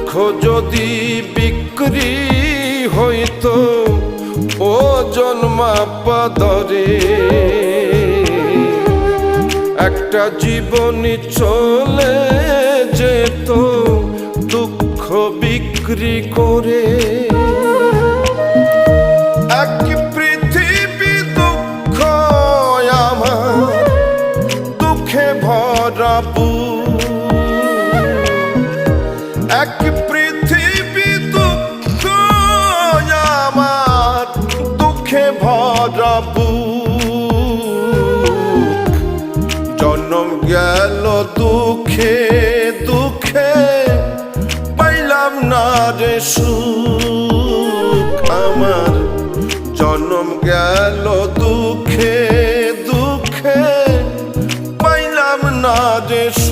দুঃখ যদি বিক্রি হইতো ও জন্মাপ্পা দরে, একটা জীবনী চলে যেত দুঃখ বিক্রি করে। এক পৃথিবী দুঃখ আমার, দুঃখে ভরা বুক। এক পৃথিবী দুঃখ আমার, দুঃখে ভরা বুক। জন্ম গেল দুঃখে দুঃখে, পাইলাম না রে সুখ আমার। জন্ম গেল দুঃখে দুঃখে, পাইলাম না রে সুখ।